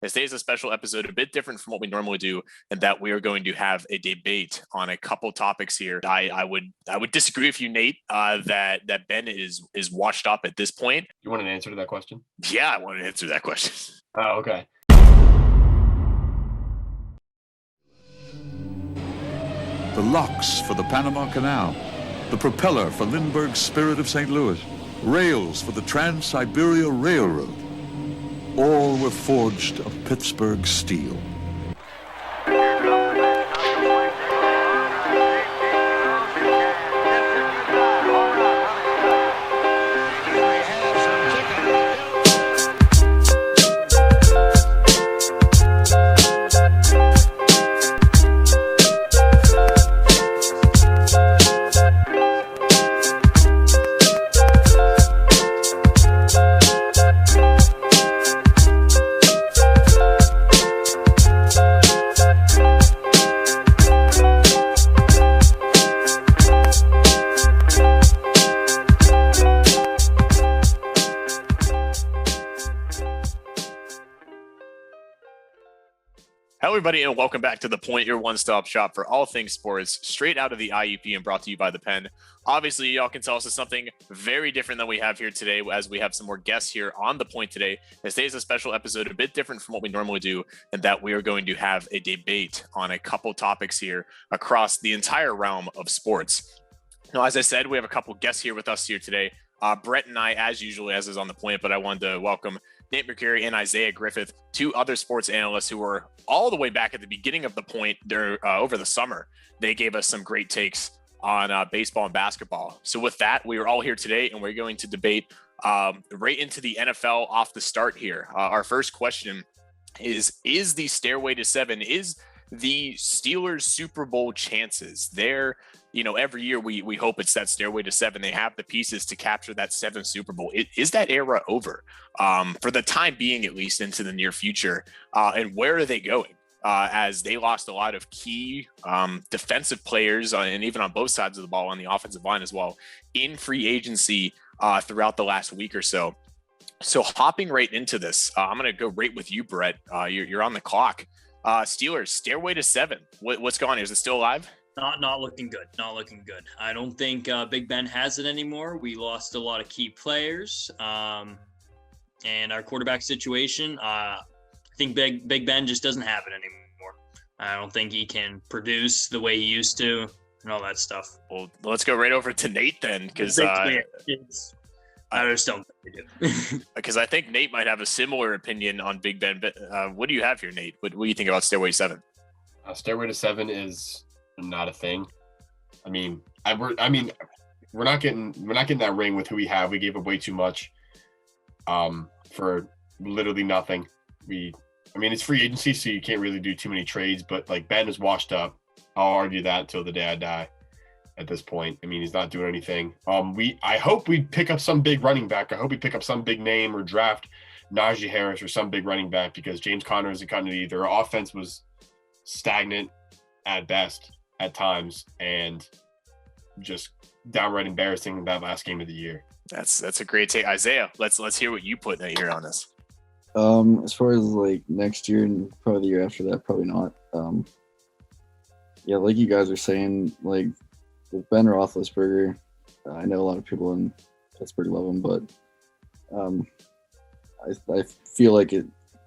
Today's a special episode, a bit different from what we normally do, and that we are going to have a debate on a couple topics here. I would disagree with you, Nate, that Ben is washed up at this point. You want an answer to that question? Yeah, I want to answer that question. Oh, okay. The locks for the Panama Canal, the propeller for Lindbergh's Spirit of St. Louis, rails for the Trans-Siberia Railroad. All were forged of Pittsburgh steel. Hello, everybody, and welcome back to The Point, your one-stop shop for all things sports, straight out of the IUP and brought to you by The Pen. Obviously, y'all can tell us something very different than we have here today, as we have some more guests here on The Point today. Today's a special episode, a bit different from what we normally do, and that we are going to have a debate on a couple topics here across the entire realm of sports. Now, as I said, we have a couple guests here with us here today. Brett and I, as usual, as is on The Point, but I wanted to welcome Nate Mercuri and Isaiah Griffith, two other sports analysts who were all the way back at the beginning of The Point over the summer. They gave us some great takes on baseball and basketball. So with that, we are all here today, and we're going to debate right into the NFL off the start here. Our first question is the Stairway to Seven, is the Steelers Super Bowl chances there? Every year we hope it's that Stairway to Seven. They have the pieces to capture that seventh Super Bowl. Is that era over for the time being, at least into the near future? And where are they going? As they lost a lot of key defensive players, and even on both sides of the ball on the offensive line as well, in free agency throughout the last week or so. So hopping right into this, I'm going to go right with you, Brett. You're on the clock. Steelers, Stairway to Seven. What's going on? Is it still alive? Not looking good. Not looking good. I don't think Big Ben has it anymore. We lost a lot of key players, and our quarterback situation. I think Big Ben just doesn't have it anymore. I don't think he can produce the way he used to, and all that stuff. Well, let's go right over to Nate then, because I just don't think they do. Because I think Nate might have a similar opinion on Big Ben. But what do you have here, Nate? What do you think about Stairway to Seven? Stairway to Seven is not a thing. We're not getting that ring with who we have. We gave up way too much for literally nothing. It's free agency, so you can't really do too many trades, but like Ben is washed up. I'll argue that till the day I die at this point. He's not doing anything. I hope we pick up some big running back. I hope we pick up some big name or draft Najee Harris or some big running back, because James Conner isn't cutting it either. Our offense was stagnant at best at times, and just downright embarrassing that last game of the year. That's a great take, Isaiah. Let's hear what you put here on this. As far as like next year and probably the year after that, probably not. Yeah, like you guys are saying, like with Ben Roethlisberger, I know a lot of people in Pittsburgh love him, but I feel like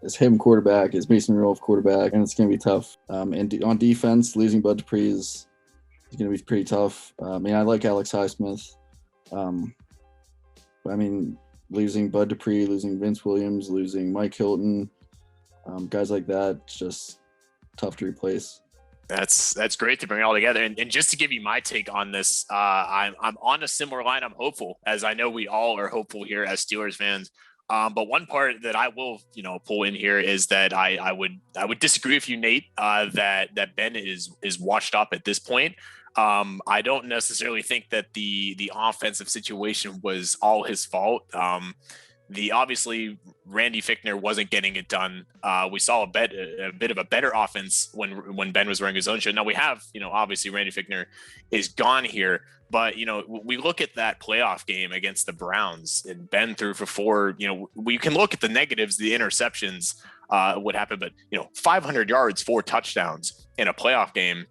it's him quarterback, it's Mason Rudolph quarterback, and it's going to be tough. And on defense, losing Bud Dupree is going to be pretty tough. I like Alex Highsmith. Losing Bud Dupree, losing Vince Williams, losing Mike Hilton, guys like that, it's just tough to replace. That's great to bring it all together. And just to give you my take on this, I'm on a similar line. I'm hopeful, as I know we all are hopeful here as Steelers fans. But one part that I will, pull in here is that I would disagree with you, Nate, that Ben is washed up at this point. I don't necessarily think that the offensive situation was all his fault. Obviously Randy Fichtner wasn't getting it done. We saw a bit of a better offense when Ben was running his own show. Now we have, obviously Randy Fichtner is gone here, but we look at that playoff game against the Browns and Ben threw for 4. We can look at the negatives, the interceptions, would happen. But 500 yards, 4 touchdowns in a playoff game,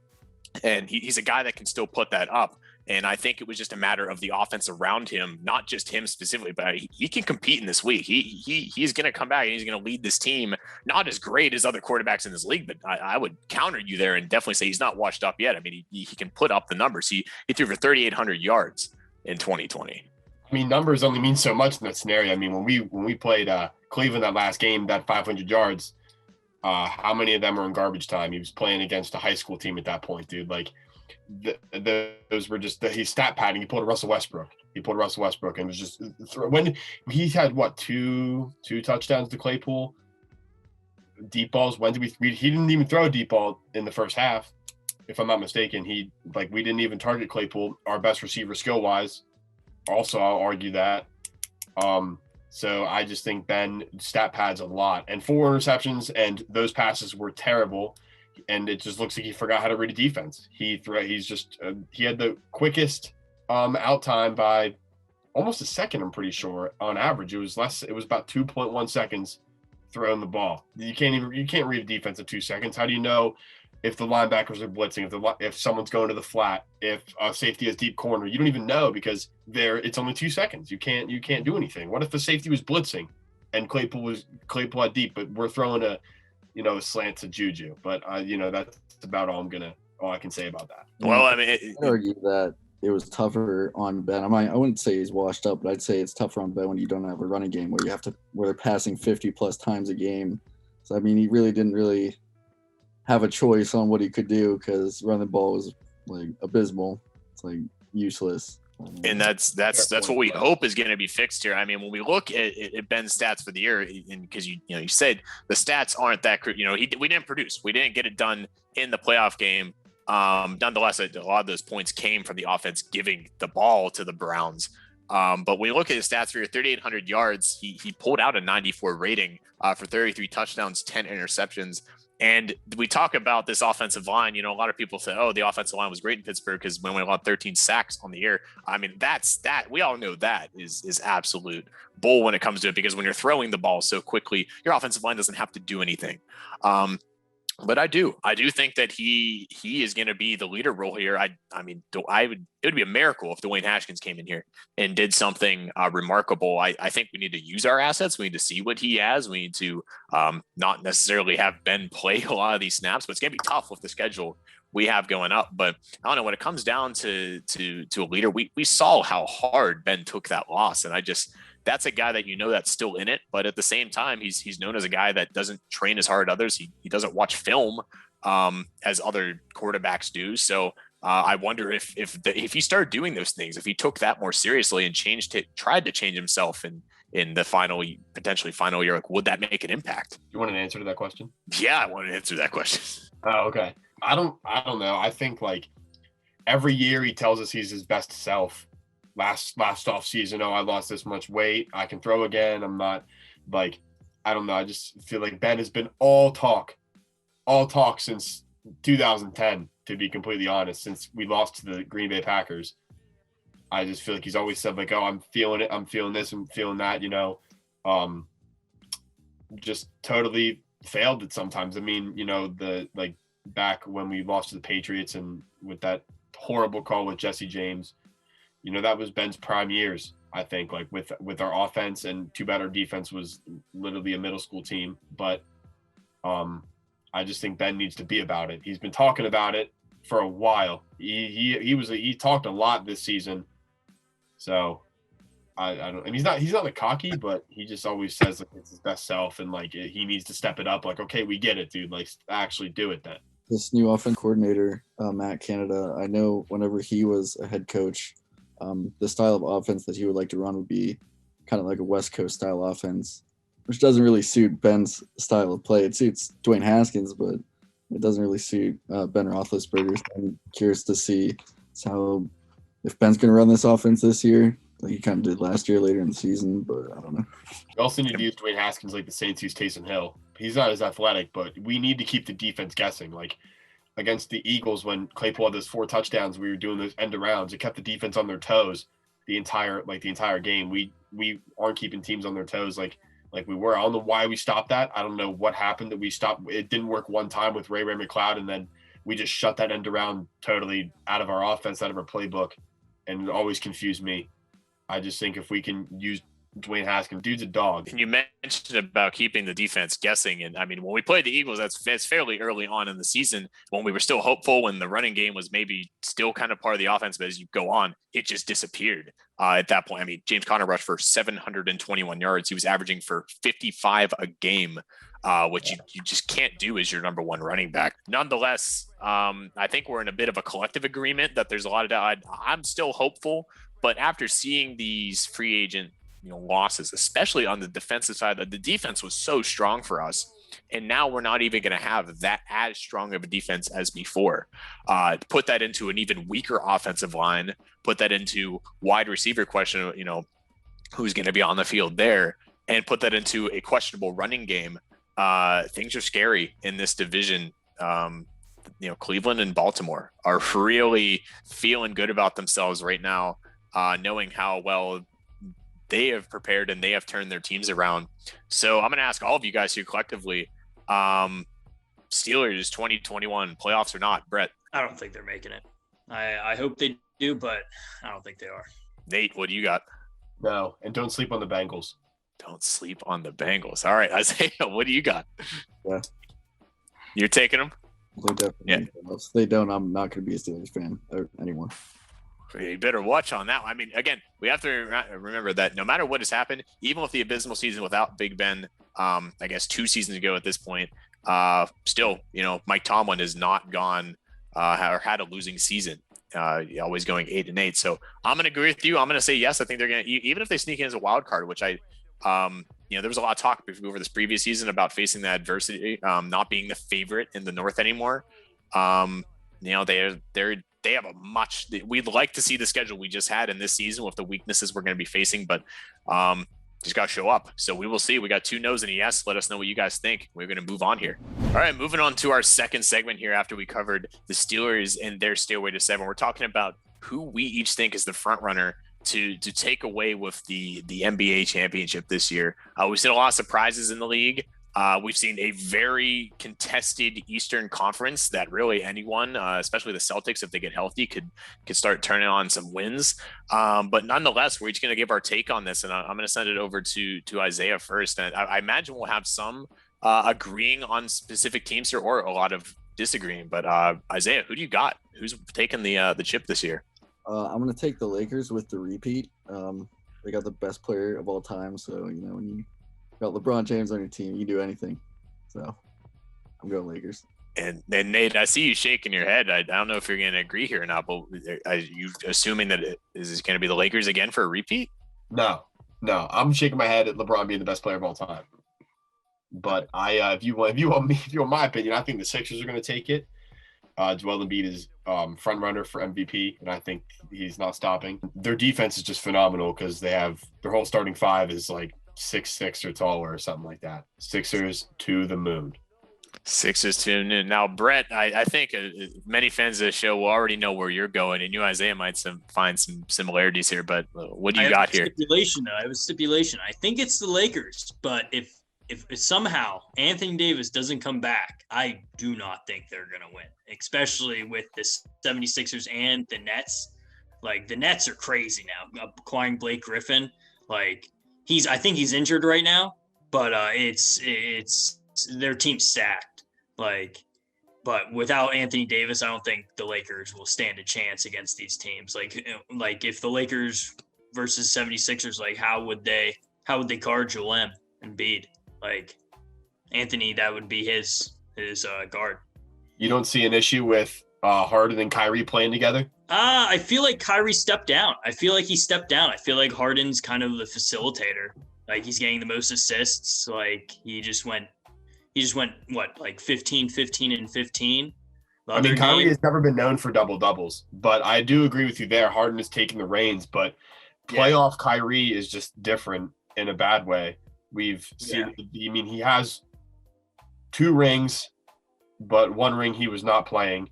and he's a guy that can still put that up. And I think it was just a matter of the offense around him, not just him specifically, but he can compete in this league. He's going to come back and he's going to lead this team. Not as great as other quarterbacks in this league, but I would counter you there and definitely say he's not washed up yet. I mean, he can put up the numbers. He threw for 3,800 yards in 2020. I mean, numbers only mean so much in that scenario. I mean, when we played Cleveland that last game, that 500 yards, how many of them were in garbage time? He was playing against a high school team at that point, dude. Like, those were just he's stat padding. He pulled a Russell Westbrook. And was just when he had two touchdowns to Claypool, deep balls. When did he didn't even throw a deep ball in the first half, if I'm not mistaken. We didn't even target Claypool, our best receiver skill wise. Also, I'll argue that. So I just think Ben stat pads a lot, and 4 interceptions, and those passes were terrible. And it just looks like he forgot how to read a defense. He had the quickest out time by almost a second, I'm pretty sure. On average, it was about 2.1 seconds throwing the ball. You can't read a defense in 2 seconds. How do you know if the linebackers are blitzing, if someone's going to the flat, if safety has deep corner? You don't even know, because it's only 2 seconds. You can't do anything. What if the safety was blitzing and Claypool had deep, but we're throwing a slant to Juju? But that's about all I can say about that. Well, I mean, I'd argue that it was tougher on Ben. I wouldn't say he's washed up, but I'd say it's tougher on Ben when you don't have a running game where they're passing 50 plus times a game. So I mean, he really didn't have a choice on what he could do, because running the ball was like abysmal. It's like useless. And that's what we hope is going to be fixed here. I mean, when we look at Ben's stats for the year, and because you said the stats aren't that, we didn't produce, we didn't get it done in the playoff game. Nonetheless, a lot of those points came from the offense giving the ball to the Browns. But when you look at his stats for your 3,800 yards, he pulled out a 94 rating for 33 touchdowns, 10 interceptions. And we talk about this offensive line. A lot of people say, oh, the offensive line was great in Pittsburgh because when we allowed 13 sacks on the year. I mean, that we all know that is absolute bull when it comes to it, because when you're throwing the ball so quickly, your offensive line doesn't have to do anything. But I do think that he is going to be the leader role here. It would be a miracle if Dwayne Haskins came in here and did something remarkable. I think we need to use our assets. We need to see what he has. We need to not necessarily have Ben play a lot of these snaps, but it's going to be tough with the schedule we have going up. But I don't know, when it comes down to a leader, we saw how hard Ben took that loss. And that's a guy that that's still in it, but at the same time, he's known as a guy that doesn't train as hard as others. He doesn't watch film as other quarterbacks do. So I wonder if he started doing those things, if he took that more seriously and tried to change himself in the potentially final year, would that make an impact? You want an answer to that question? Yeah, I want to answer that question. Oh, okay. I don't know. I think every year he tells us he's his best self. Last off season, I lost this much weight, I can throw again. I'm not I don't know. I just feel like Ben has been all talk since 2010, to be completely honest, since we lost to the Green Bay Packers. I just feel like he's always said oh, I'm feeling it, I'm feeling this, I'm feeling that, just totally failed it sometimes. I mean, back when we lost to the Patriots and with that horrible call with Jesse James, that was Ben's prime years, I think, with our offense, and too bad our defense was literally a middle school team. But I just think Ben needs to be about it. He's been talking about it for a while. He talked a lot this season. So I don't, and he's not cocky, but he just always says it's his best self, and he needs to step it up. Okay, we get it, dude. Actually do it then. This new offense coordinator, Matt Canada, I know whenever he was a head coach, the style of offense that he would like to run would be kind of like a West Coast style offense, which doesn't really suit Ben's style of play. It suits Dwayne Haskins, but it doesn't really suit Ben Roethlisberger. So I'm curious to see if Ben's going to run this offense this year, like he kind of did last year later in the season, but I don't know. We also need to use Dwayne Haskins like the Saints use Taysom Hill. He's not as athletic, but we need to keep the defense guessing. Against the Eagles, when Claypool had those 4 touchdowns, we were doing those end arounds. It kept the defense on their toes the entire game. We aren't keeping teams on their toes. like we were. I don't know why we stopped that. I don't know what happened that we stopped. It didn't work one time with Ray McLeod, and then we just shut that end around totally out of our offense, out of our playbook, and it always confused me. I just think if we can use Dwayne Haskins, dude's a dog. And you mentioned about keeping the defense guessing. And I mean, when we played the Eagles, that's fairly early on in the season when we were still hopeful, when the running game was maybe still kind of part of the offense. But as you go on, it just disappeared at that point. I mean, James Conner rushed for 721 yards. He was averaging for 55 a game, which you just can't do as your number one running back. Nonetheless, I think we're in a bit of a collective agreement that there's a lot of doubt. I'm still hopeful, but after seeing these free agent losses, especially on the defensive side, the defense was so strong for us. And now we're not even going to have that as strong of a defense as before. Put that into an even weaker offensive line, put that into wide receiver question, who's going to be on the field there, and put that into a questionable running game. Things are scary in this division. Cleveland and Baltimore are really feeling good about themselves right now, knowing how well they have prepared and they have turned their teams around. So I'm going to ask all of you guys here collectively, Steelers 2021 playoffs or not, Brett? I don't think they're making it. I hope they do, but I don't think they are. Nate, what do you got? No, and don't sleep on the Bengals. Don't sleep on the Bengals. All right, Isaiah, what do you got? Yeah. You're taking them? They definitely. Yeah. If they don't, I'm not going to be a Steelers fan anymore. You better watch on that. I mean, again, we have to remember that no matter what has happened, even with the abysmal season without Big Ben, I guess 2 seasons ago at this point, still, Mike Tomlin has not gone or had a losing season, always going 8-8. So I'm going to agree with you. I'm going to say yes. I think they're going to, even if they sneak in as a wild card, which there was a lot of talk over this previous season about facing the adversity, not being the favorite in the North anymore. They have we'd like to see the schedule we just had in this season with the weaknesses we're going to be facing, but just got to show up. So we will see. We got 2 no's and a yes. Let us know what you guys think. We're going to move on here. All right, moving on to our second segment here after we covered the Steelers and their stairway to 7. We're talking about who we each think is the front runner to take away with the NBA championship this year. We've seen a lot of surprises in the league. We've seen a very contested Eastern Conference that really anyone, especially the Celtics, if they get healthy, could start turning on some wins. But nonetheless, we're each going to give our take on this, and I'm going to send it over to Isaiah first. And I imagine we'll have some agreeing on specific teams here, or a lot of disagreeing. But Isaiah, who do you got? Who's taking the chip this year? I'm going to take the Lakers with the repeat. They got the best player of all time, so when you got LeBron James on your team, you can do anything. So I'm going Lakers. And Nate, I see you shaking your head. I don't know if you're going to agree here or not, but are you assuming that is going to be the Lakers again for a repeat? No, I'm shaking my head at LeBron being the best player of all time. But if you want my opinion, I think the Sixers are going to take it. Joel Embiid is front runner for MVP, and I think he's not stopping. Their defense is just phenomenal because they have their whole starting 5 is like 6'6" or taller or something like that. Sixers to the moon. Sixers to the moon. Now, Brett, I think many fans of the show will already know where you're going, and you, Isaiah, might find some similarities here. But what do you got here? I have a stipulation. I think it's the Lakers, but if somehow Anthony Davis doesn't come back, I do not think they're going to win, especially with the 76ers and the Nets. Like, the Nets are crazy now. Acquiring Blake Griffin, I think he's injured right now, but it's their team's stacked. But without Anthony Davis, I don't think the Lakers will stand a chance against these teams. Like if the Lakers versus 76ers, how would they guard Joel Embiid? Anthony, that would be his guard. You don't see an issue with Harden and Kyrie playing together? I feel like Kyrie stepped down. I feel like he stepped down. I feel like Harden's kind of the facilitator. He's getting the most assists. He just went what, 15, 15, and 15. Kyrie has never been known for double-doubles, but I do agree with you there. Harden is taking the reins, but playoff Kyrie is just different in a bad way. We've seen, he has 2 rings, but 1 ring he was not playing.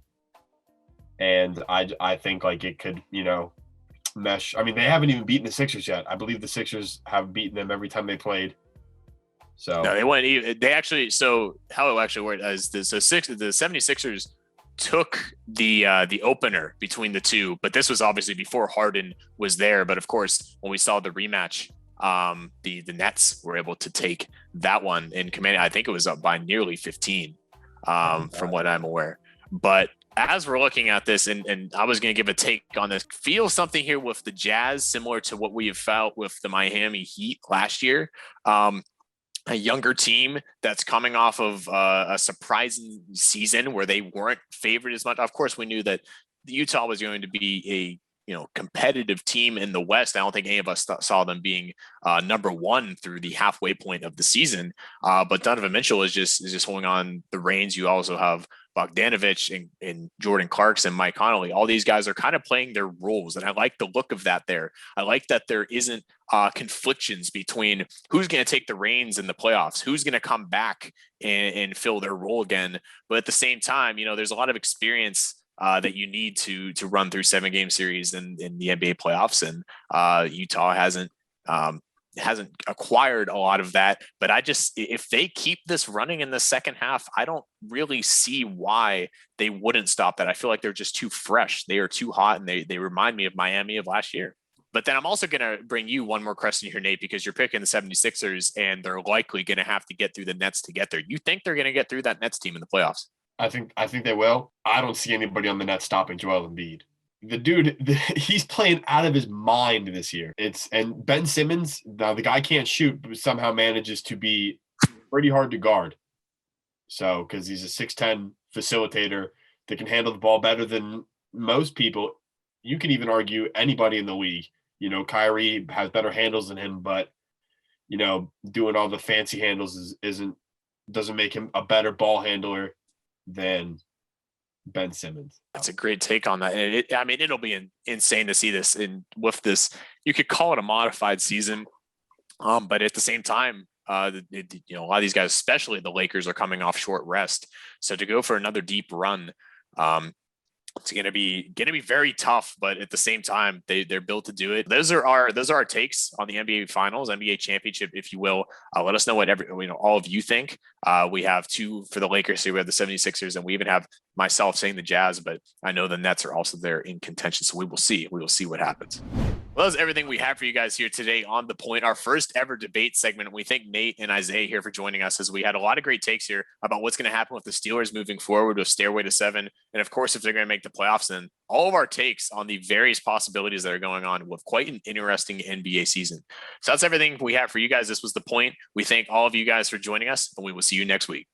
And I think it could, mesh. They haven't even beaten the Sixers yet. I believe the Sixers have beaten them every time they played. So No, they went even. They actually. So how it actually worked is the 76ers took the opener between the two, but this was obviously before Harden was there. But of course, when we saw the rematch, the Nets were able to take that one in command. I think it was up by nearly 15, from what I'm aware. But as we're looking at this, and I was going to give a take on this, feel something here with the Jazz, similar to what we have felt with the Miami Heat last year. A younger team that's coming off of a surprising season where they weren't favored as much. Of course, we knew that Utah was going to be a competitive team in the West. I don't think any of us saw them being number one through the halfway point of the season. But Donovan Mitchell is just holding on the reins. You also have Bogdanovich and Jordan Clarkson, Mike Conley. All these guys are kind of playing their roles, and I like the look of that there. I like that there isn't conflictions between who's going to take the reins in the playoffs, who's going to come back and fill their role again. But at the same time, there's a lot of experience that you need to run through 7-game series in the NBA playoffs, and Utah hasn't acquired a lot of that. But if they keep this running in the second half, I don't really see why they wouldn't stop that. I feel like they're just too fresh. They are too hot, and they remind me of Miami of last year. But then I'm also going to bring you one more question here, Nate, because you're picking the 76ers, and they're likely going to have to get through the Nets to get there. You think they're going to get through that Nets team in the playoffs? I think they will. I don't see anybody on the Nets stopping Joel Embiid. The dude, he's playing out of his mind this year. And Ben Simmons, now the guy can't shoot, but somehow manages to be pretty hard to guard. So, because he's a 6'10" facilitator that can handle the ball better than most people. You can even argue anybody in the league. Kyrie has better handles than him, but doing all the fancy handles doesn't make him a better ball handler than Ben Simmons. That's a great take on that. And it'll be insane to see this. And with this, you could call it a modified season. But at the same time, a lot of these guys, especially the Lakers, are coming off short rest. So to go for another deep run, it's going to be very tough, but at the same time, they're built to do it. Those are our takes on the NBA Finals, NBA Championship, if you will. Let us know what all of you think. We have 2 for the Lakers here. We have the 76ers, and we even have myself saying the Jazz, but I know the Nets are also there in contention. So we will see. We will see what happens. Well, that's everything we have for you guys here today on The Point, our first ever debate segment. We thank Nate and Isaiah here for joining us, as we had a lot of great takes here about what's going to happen with the Steelers moving forward with Stairway to 7. And of course, if they're going to make the playoffs, then all of our takes on the various possibilities that are going on with quite an interesting NBA season. So that's everything we have for you guys. This was The Point. We thank all of you guys for joining us, and we will see you next week.